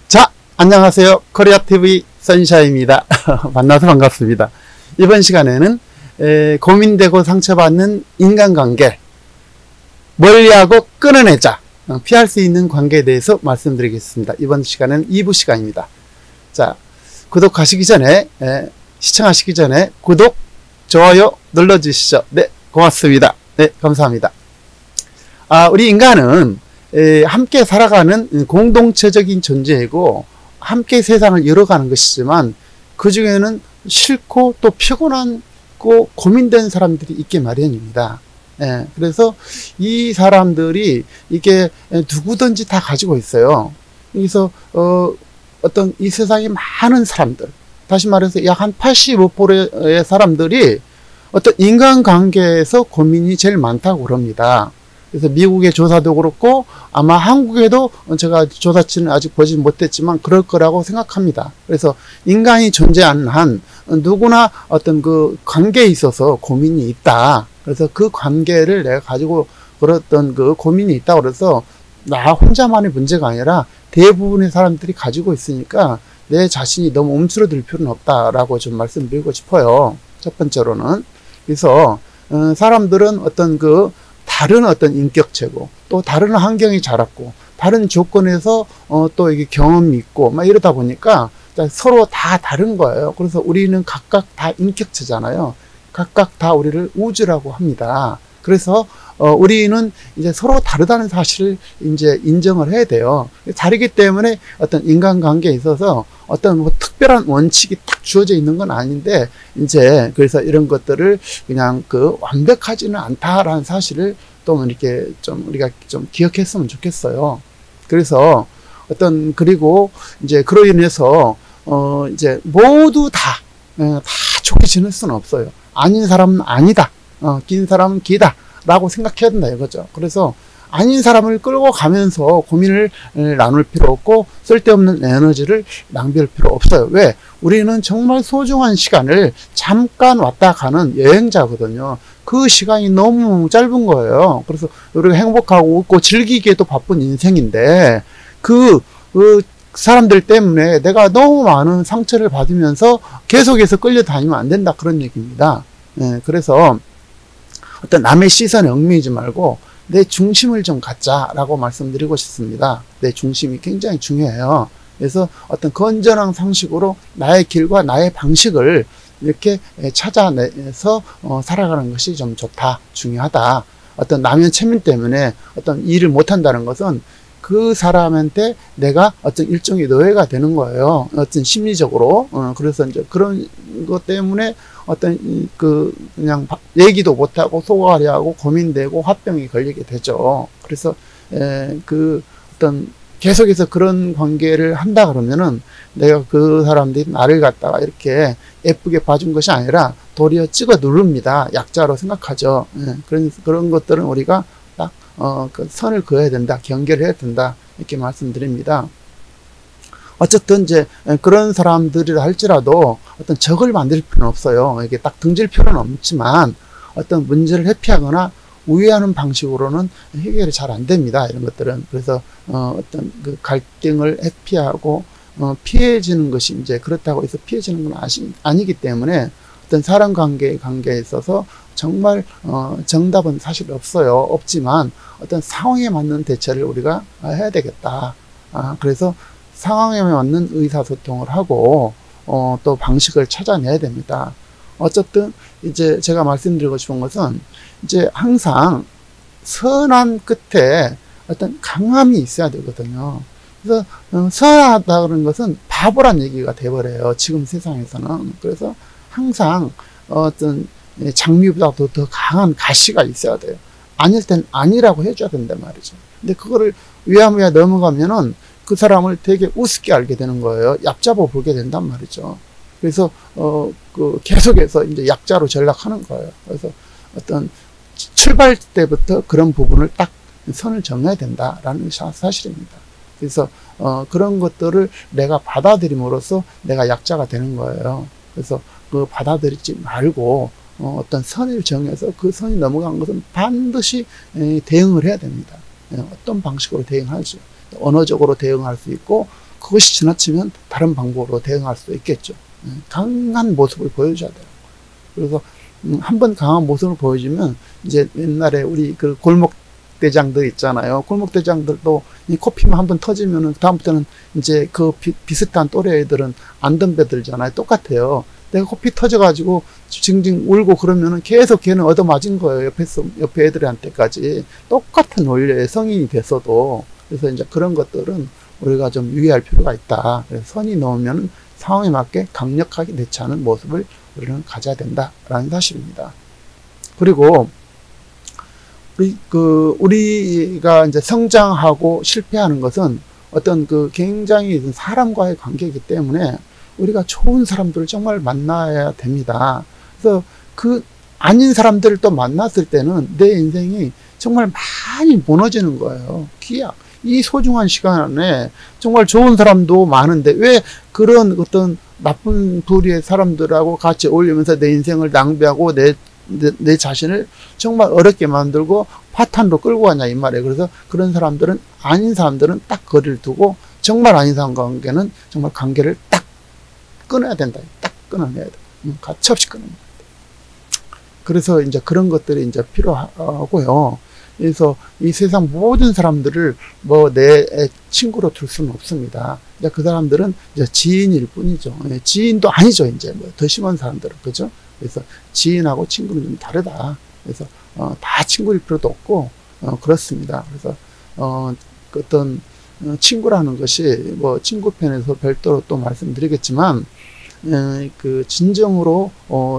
자, 안녕하세요. 코리아TV 선샤입니다. 만나서 반갑습니다. 이번 시간에는 고민되고 상처받는 인간관계, 멀리하고 끊어내자, 피할 수 있는 관계에 대해서 말씀드리겠습니다. 이번 시간은 2부 시간입니다. 자, 구독하시기 전에, 시청하시기 전에 구독, 좋아요 눌러주시죠. 네, 고맙습니다. 네, 감사합니다. 우리 인간은 함께 살아가는 공동체적인 존재이고 함께 세상을 열어가는 것이지만, 그 중에는 싫고 또 피곤하고 고민된 사람들이 있게 마련입니다. 그래서 이 사람들이 이게 누구든지 다 가지고 있어요. 그래서 어떤 이 세상에 많은 사람들, 다시 말해서 약 한 85%의 사람들이 어떤 인간관계에서 고민이 제일 많다고 그럽니다. 그래서 미국의 조사도 그렇고 아마 한국에도 제가 조사치는 아직 보지 못했지만 그럴 거라고 생각합니다. 그래서 인간이 존재하는 한 누구나 어떤 그 관계에 있어서 고민이 있다. 그래서 그 관계를 내가 가지고 그랬던 그 고민이 있다. 그래서 나 혼자만의 문제가 아니라 대부분의 사람들이 가지고 있으니까 내 자신이 너무 움츠러들 필요는 없다라고 좀 말씀드리고 싶어요. 첫 번째로는. 그래서 사람들은 어떤 그 다른 어떤 인격체고 또 다른 환경이 자랐고 다른 조건에서 또 이게 경험이 있고 막 이러다 보니까 서로 다 다른 거예요. 그래서 우리는 각각 다 인격체잖아요. 각각 다 우리를 우주라고 합니다. 그래서 우리는 이제 서로 다르다는 사실을 이제 인정을 해야 돼요. 다르기 때문에 어떤 인간관계에 있어서 어떤 뭐 특별한 원칙이 딱 주어져 있는 건 아닌데, 이제 그래서 이런 것들을 그냥 그 완벽하지는 않다라는 사실을 또 이렇게 좀 우리가 좀 기억했으면 좋겠어요. 그래서 그리고 이제 그로 인해서 이제 모두 다 좋게 지낼 수는 없어요. 아닌 사람은 아니다. 긴 사람은 기다. 라고 생각해야 된다 이거죠. 그래서 아닌 사람을 끌고 가면서 고민을 나눌 필요 없고 쓸데없는 에너지를 낭비할 필요 없어요. 왜? 우리는 정말 소중한 시간을 잠깐 왔다 가는 여행자거든요. 그 시간이 너무 짧은 거예요. 그래서 우리가 행복하고 웃고 즐기기에도 바쁜 인생인데 그 사람들 때문에 내가 너무 많은 상처를 받으면서 계속해서 끌려다니면 안 된다, 그런 얘기입니다. 그래서 어떤 남의 시선에 얽매이지 말고 내 중심을 좀 갖자라고 말씀드리고 싶습니다. 내 중심이 굉장히 중요해요. 그래서 어떤 건전한 상식으로 나의 길과 나의 방식을 이렇게 찾아내서 살아가는 것이 좀 좋다, 중요하다. 어떤 남의 체면 때문에 어떤 일을 못한다는 것은 그 사람한테 내가 어떤 일종의 노예가 되는 거예요. 어떤 심리적으로. 그래서 이제 그런 것 때문에 어떤 그냥 얘기도 못하고 속앓이하고 고민되고 화병이 걸리게 되죠. 그래서 어떤 계속해서 그런 관계를 한다 그러면은 내가 그 사람들이 나를 갖다가 이렇게 예쁘게 봐준 것이 아니라 도리어 찍어 누릅니다. 약자로 생각하죠. 그런 것들은 우리가 딱 그 선을 그어야 된다, 경계를 해야 된다, 이렇게 말씀드립니다. 어쨌든 이제 그런 사람들이라 할지라도 어떤 적을 만들 필요는 없어요. 이게 딱 등질 필요는 없지만 어떤 문제를 회피하거나 우회하는 방식으로는 해결이 잘 안 됩니다. 이런 것들은. 그래서 어떤 그 갈등을 회피하고 피해지는 것이 이제 그렇다고 해서 피해지는 건 아니기 때문에 어떤 사람 관계에 있어서 정말 정답은 사실 없어요. 없지만 어떤 상황에 맞는 대처를 우리가 해야 되겠다. 그래서 상황에 맞는 의사소통을 하고 또 방식을 찾아내야 됩니다. 어쨌든 이제 제가 말씀드리고 싶은 것은 이제 항상 선한 끝에 어떤 강함이 있어야 되거든요. 그래서 선하다 그런 것은 바보란 얘기가 돼버려요, 지금 세상에서는. 그래서 항상 어떤 장미보다도 더 강한 가시가 있어야 돼요. 아닐 땐 아니라고 해줘야 된단 말이죠. 근데 그거를 위야무야 넘어가면은 그 사람을 되게 우습게 알게 되는 거예요. 얕잡아 보게 된단 말이죠. 그래서 계속해서 이제 약자로 전락하는 거예요. 그래서 어떤 출발 때부터 그런 부분을 딱 선을 정해야 된다라는 사실입니다. 그래서 그런 것들을 내가 받아들임으로써 내가 약자가 되는 거예요. 그래서 그 받아들이지 말고 어떤 선을 정해서 그 선이 넘어간 것은 반드시 대응을 해야 됩니다. 어떤 방식으로 대응할지, 언어적으로 대응할 수 있고 그것이 지나치면 다른 방법으로 대응할 수 있겠죠. 강한 모습을 보여줘야 돼요. 그래서 한번 강한 모습을 보여주면 이제 옛날에 우리 그 골목 대장들 있잖아요. 골목 대장들도 이 코피만 한번 터지면은 다음부터는 이제 그 비슷한 또래 애들은 안 덤벼들잖아요. 똑같아요. 내가 코피 터져가지고 징징 울고 그러면은 계속 걔는 얻어맞은 거예요. 옆에 애들한테까지. 똑같은 원리의 성인이 됐어도. 그래서 이제 그런 것들은 우리가 좀 유의할 필요가 있다. 그래서 선이 넘으면 상황에 맞게 강력하게 대처하는 모습을 우리는 가져야 된다라는 사실입니다. 그리고 우리가 이제 성장하고 실패하는 것은 어떤 그 굉장히 사람과의 관계이기 때문에 우리가 좋은 사람들을 정말 만나야 됩니다. 그래서 그 아닌 사람들을 또 만났을 때는 내 인생이 정말 많이 무너지는 거예요. 이 소중한 시간에 정말 좋은 사람도 많은데 왜 그런 어떤 나쁜 부류의 사람들하고 같이 어울리면서 내 인생을 낭비하고 내 자신을 정말 어렵게 만들고 파탄으로 끌고 가냐 이 말이에요. 그래서 그런 사람들은 아닌 사람들은 딱 거리를 두고 정말 아닌 사람 관계는 정말 관계를 딱 끊어야 된다. 딱 끊어내야 돼. 가차없이 끊어내야 돼. 그래서 이제 그런 것들이 이제 필요하고요. 그래서 이 세상 모든 사람들을 뭐 내 친구로 둘 수는 없습니다. 이제 그 사람들은 이제 지인일 뿐이죠. 지인도 아니죠. 이제 뭐 더 심한 사람들은 그죠? 그래서 지인하고 친구는 좀 다르다. 그래서 다 친구일 필요도 없고 그렇습니다. 그래서 어떤 친구라는 것이 뭐 친구 편에서 별도로 또 말씀드리겠지만 그 진정으로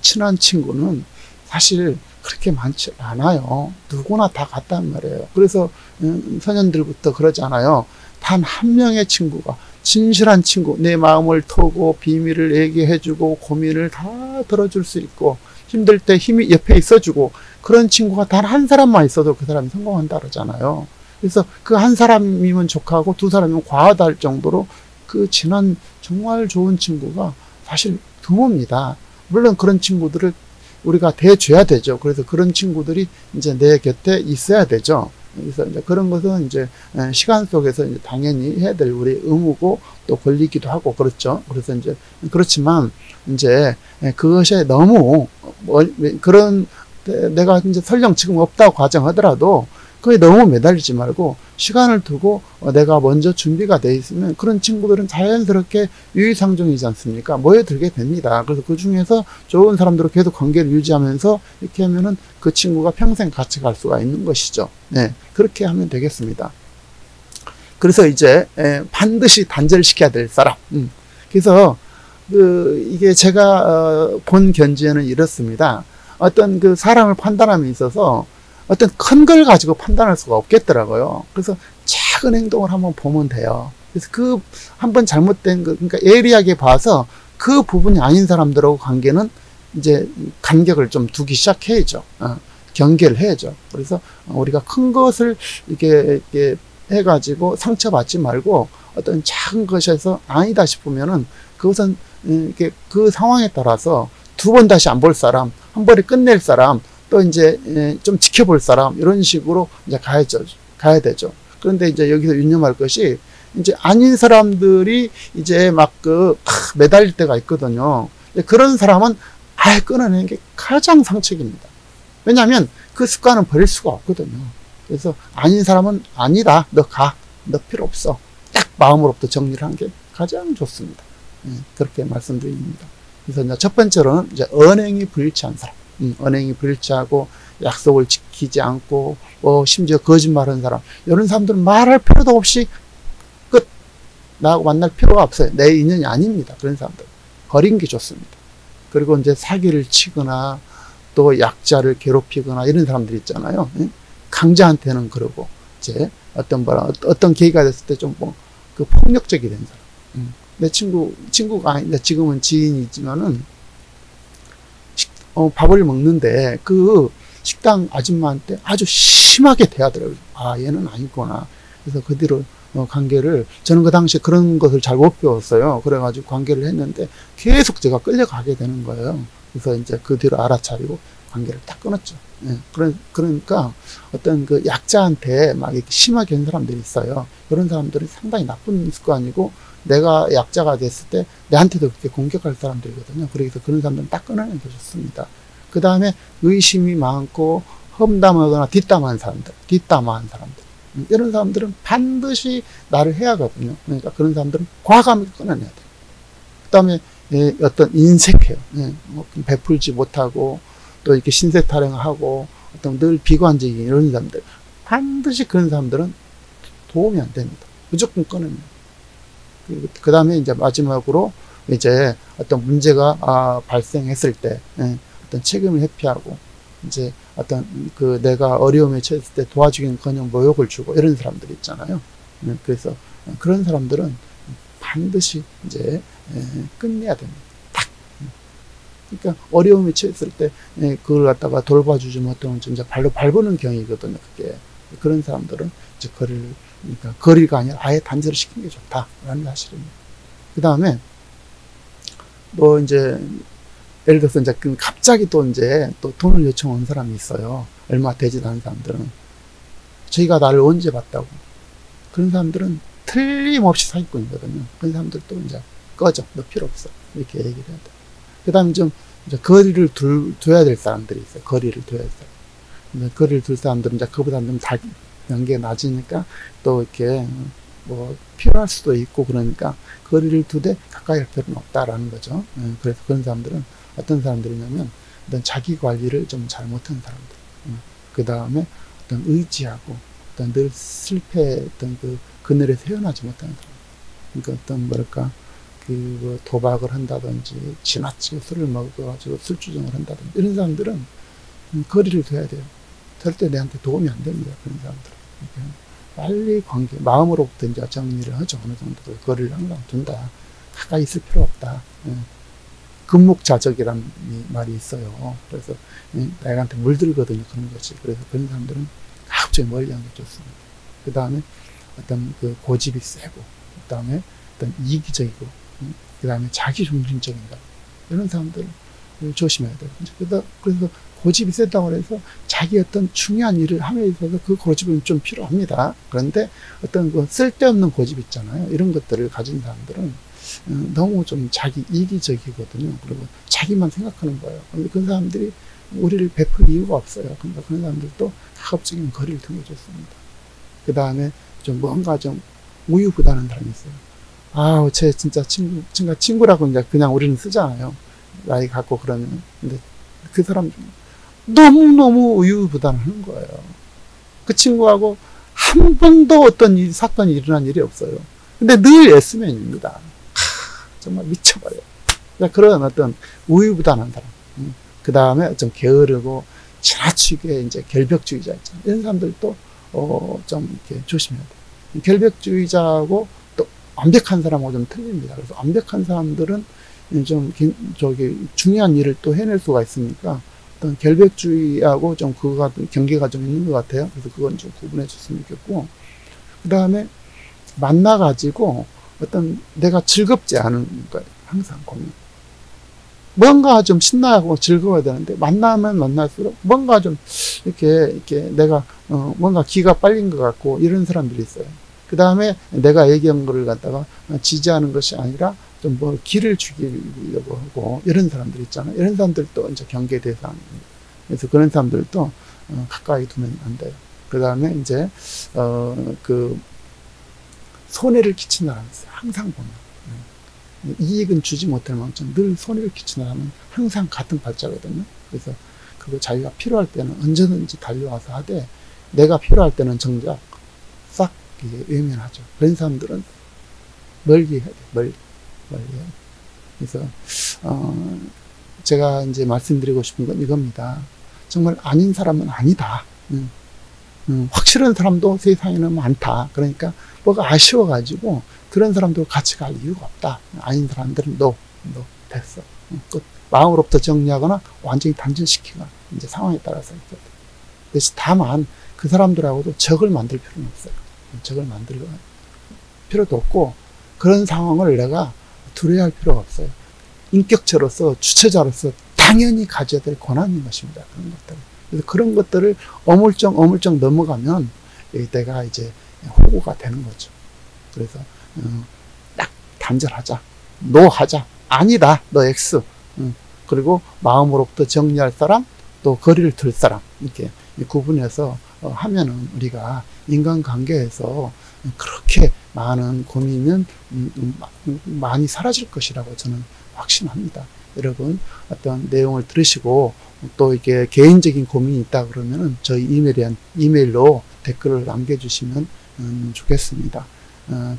친한 친구는 사실 그렇게 많지 않아요. 누구나 다 같단 말이에요. 그래서 소년들부터 그러잖아요. 단 한 명의 친구가 진실한 친구, 내 마음을 터고 비밀을 얘기해주고 고민을 다 들어줄 수 있고 힘들 때 힘이 옆에 있어주고 그런 친구가 단 한 사람만 있어도 그 사람이 성공한다 그러잖아요. 그래서 그 한 사람이면 족하고 두 사람이면 과하다 할 정도로 그 친한 정말 좋은 친구가 사실 드뭅니다. 물론 그런 친구들을 우리가 대줘야 되죠. 그래서 그런 친구들이 이제 내 곁에 있어야 되죠. 그래서 이제 그런 것은 이제 시간 속에서 이제 당연히 해야 될 우리 의무고 또 권리기도 하고 그렇죠. 그래서 이제 그렇지만 이제 그것에 너무 그런 내가 이제 설령 지금 없다고 가정하더라도 그게 너무 매달리지 말고 시간을 두고 내가 먼저 준비가 돼 있으면 그런 친구들은 자연스럽게 유의상종이지 않습니까? 모여들게 됩니다. 그래서 그 중에서 좋은 사람들로 계속 관계를 유지하면서 이렇게 하면은 그 친구가 평생 같이 갈 수가 있는 것이죠. 네, 그렇게 하면 되겠습니다. 그래서 이제 반드시 단절을 시켜야 될 사람. 그래서 이게 제가 본 견지에는 이렇습니다. 어떤 그 사람을 판단함에 있어서 어떤 큰 걸 가지고 판단할 수가 없겠더라고요. 그래서 작은 행동을 한번 보면 돼요. 그래서 그 한번 잘못된 거, 그러니까 예리하게 봐서 그 부분이 아닌 사람들하고 관계는 이제 간격을 좀 두기 시작해야죠. 경계를 해야죠. 그래서 우리가 큰 것을 이렇게 해가지고 상처받지 말고 어떤 작은 것에서 아니다 싶으면은 그것은 이렇게 그 상황에 따라서 두 번 다시 안 볼 사람, 한 번에 끝낼 사람, 또 이제 좀 지켜볼 사람 이런 식으로 이제 가야 되죠. 그런데 이제 여기서 유념할 것이 이제 아닌 사람들이 이제 막 매달릴 때가 있거든요. 그런 사람은 아예 끊어내는 게 가장 상책입니다. 왜냐하면 그 습관은 버릴 수가 없거든요. 그래서 아닌 사람은 아니다. 너 가. 너 필요 없어. 딱 마음으로부터 정리를 하는 게 가장 좋습니다. 그렇게 말씀드립니다. 그래서 이제 첫 번째로는 이제 언행이 불일치한 사람. 언행이 불일치하고 약속을 지키지 않고 심지어 거짓말하는 사람 이런 사람들은 말할 필요도 없이 끝 나하고 만날 필요가 없어요. 내 인연이 아닙니다. 그런 사람들 버린 게 좋습니다. 그리고 이제 사기를 치거나 또 약자를 괴롭히거나 이런 사람들 있잖아요. 강자한테는 그러고 이제 어떤 계기가 됐을 때 좀 그 폭력적이 된 사람. 내 친구가 아닌데 지금은 지인이지만은 밥을 먹는데 그 식당 아줌마한테 아주 심하게 대하더라고요. 아, 얘는 아니구나. 그래서 그 뒤로 관계를, 저는 그 당시에 그런 것을 잘 못 배웠어요. 그래가지고 관계를 했는데 계속 제가 끌려가게 되는 거예요. 그래서 이제 그 뒤로 알아차리고 관계를 딱 끊었죠. 예. 그러니까 어떤 그 약자한테 막 이렇게 심하게 하는 사람들이 있어요. 그런 사람들이 상당히 나쁜 습관이고 내가 약자가 됐을 때 내한테도 그렇게 공격할 사람들이거든요. 그래서 그런 사람들은 딱 끊어내는 게 좋습니다. 그 다음에 의심이 많고 험담하거나 뒷담화한 사람들, 이런 사람들은 반드시 나를 해야 하거든요. 그러니까 그런 사람들은 과감하게 끊어내야 돼요. 그 다음에 어떤 인색해요. 뭐 베풀지 못하고 또 이렇게 신세 타령하고 어떤 늘 비관적인 이런 사람들, 반드시 그런 사람들은 도움이 안 됩니다. 무조건 끊어냅니다. 그 다음에 이제 마지막으로 이제 어떤 문제가 발생했을 때 어떤 책임을 회피하고 이제 어떤 그 내가 어려움에 처했을 때 도와주기는커녕 모욕을 주고 이런 사람들 있잖아요. 그래서 그런 사람들은 반드시 이제 끝내야 됩니다. 딱. 그러니까 어려움에 처했을 때 그걸 갖다가 돌봐주지 못하면 진짜 발로 밟는 경이거든요. 그게 그런 사람들은 이제 그러니까 거리가 아니라 아예 단절을 시키는 게 좋다라는 사실입니다. 그 다음에 뭐 이제 예를 들어서 이제 갑자기 또 이제 또 돈을 요청한 사람이 있어요. 얼마 되지도 않은 사람들은 저희가 나를 언제 봤다고. 그런 사람들은 틀림없이 사기꾼이거든요. 그런 사람들도 이제 꺼져. 너 필요 없어. 이렇게 얘기를 해야 돼. 그 다음에 좀 이제 거리를 둬야 될 사람들이 있어요. 거리를 둬야 될 사람. 거리를 둘 사람들은 이제 그보다 좀 단계가 낮으니까 또 이렇게 뭐 필요할 수도 있고 그러니까 거리를 두되 가까이 할 필요는 없다라는 거죠. 그래서 그런 사람들은 어떤 사람들이냐면 어떤 자기 관리를 좀 잘못한 사람들. 그 다음에 어떤 의지하고 어떤 늘 실패했던 그 그늘에서 헤어나지 못하는 사람. 그러니까 어떤 뭐랄까 뭐 도박을 한다든지 지나치게 술을 먹어가지고 술주정을 한다든지 이런 사람들은 거리를 둬야 돼요. 절대 내한테 도움이 안 됩니다. 그런 사람들은. 그러니까 빨리 마음으로부터 이제 정리를 하죠. 어느 정도 거리를 항상 둔다. 가까이 있을 필요 없다. 금묵자적이라는 말이 있어요. 그래서 나한테 물들거든요. 그런 것이. 그래서 그런 사람들은 갑자기 멀리 하는 게 좋습니다. 그 다음에 어떤 그 고집이 세고, 그 다음에 어떤 이기적이고, 그 다음에 자기중심적인 것. 이런 사람들을 조심해야 돼요. 그래서 고집이 세다고 해서 자기 어떤 중요한 일을 함에 있어서 그 고집은 좀 필요합니다. 그런데 어떤 그 쓸데없는 고집 있잖아요. 이런 것들을 가진 사람들은 너무 좀 자기 이기적이거든요. 그리고 자기만 생각하는 거예요. 그런데 그런 사람들이 우리를 베풀 이유가 없어요. 그러니까 그런 사람들도 가급적이면 거리를 두는 게 좋습니다. 그 다음에 좀 뭔가 좀 우유부단한 사람이 있어요. 아우, 쟤 진짜 친구라고 이제 그냥 우리는 쓰잖아요. 나이 갖고 그러면. 근데 그 사람 너무너무 우유부단하는 거예요. 그 친구하고 한 번도 어떤 사건이 일어난 일이 없어요. 근데 늘 예스맨입니다. 정말 미쳐버려요. 그런 어떤 우유부단한 사람. 그 다음에 좀 게으르고 지나치게 이제 결벽주의자 있잖아요. 이런 사람들도 좀 이렇게 조심해야 돼요. 결벽주의자하고 또 완벽한 사람하고 좀 틀립니다. 그래서 완벽한 사람들은 좀 중요한 일을 또 해낼 수가 있으니까 어떤 결벽주의하고 좀 그거가 경계가 좀 있는 것 같아요. 그래서 그건 좀 구분해 줬으면 좋겠고, 그 다음에 만나가지고 어떤 내가 즐겁지 않은 거예요. 항상 고민. 뭔가 좀 신나고 즐거워야 되는데 만나면 만날수록 뭔가 좀 이렇게 내가 뭔가 기가 빨린 것 같고 이런 사람들이 있어요. 그 다음에 내가 얘기한 거를 갖다가 지지하는 것이 아니라 좀 뭐 기를 죽이려고 하고 이런 사람들 있잖아요. 이런 사람들도 이제 경계 대상입니다. 그래서 그런 사람들도 가까이 두면 안 돼요. 그 다음에 이제 그 손해를 끼치는 사람이 있어요. 항상 보면 이익은 주지 못할 만큼 늘 손해를 끼치는 사람은 항상 같은 발자거든요. 그래서 그거 자기가 필요할 때는 언제든지 달려와서 하되 내가 필요할 때는 정작 싹 외면하죠. 그런 사람들은 멀리 해야 돼. 멀리. 그래서 제가 이제 말씀드리고 싶은 건 이겁니다. 정말 아닌 사람은 아니다. 확실한 사람도 세상에는 많다. 그러니까 뭐가 아쉬워가지고 그런 사람들 같이 갈 이유가 없다. 아닌 사람들은 너 됐어. 끝. 마음으로부터 정리하거나 완전히 단절시키거나 이제 상황에 따라서 있거든. 그래서 다만 그 사람들하고도 적을 만들 필요는 없어요. 적을 만들 필요도 없고 그런 상황을 내가 두려워할 필요가 없어요. 인격체로서 주체자로서 당연히 가져야 될 권한인 것입니다. 그런 것들. 그래서 그런 것들을 어물쩍 넘어가면 내가 이제 호구가 되는 거죠. 그래서 딱 단절하자. 노 하자. 아니다. 너 X. 그리고 마음으로부터 정리할 사람, 또 거리를 둘 사람. 이렇게 구분해서 하면은 우리가 인간관계에서 그렇게 많은 고민은 많이 사라질 것이라고 저는 확신합니다. 여러분 어떤 내용을 들으시고 또 이게 개인적인 고민이 있다 그러면은 저희 이메일로 댓글을 남겨주시면 좋겠습니다.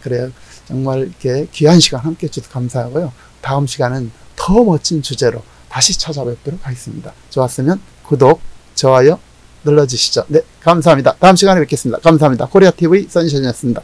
그래요. 정말 이렇게 귀한 시간 함께 해주셔서 감사하고요. 다음 시간은 더 멋진 주제로 다시 찾아뵙도록 하겠습니다. 좋았으면 구독, 좋아요 눌러주시죠. 네, 감사합니다. 다음 시간에 뵙겠습니다. 감사합니다. 코리아TV 선샤인이었습니다.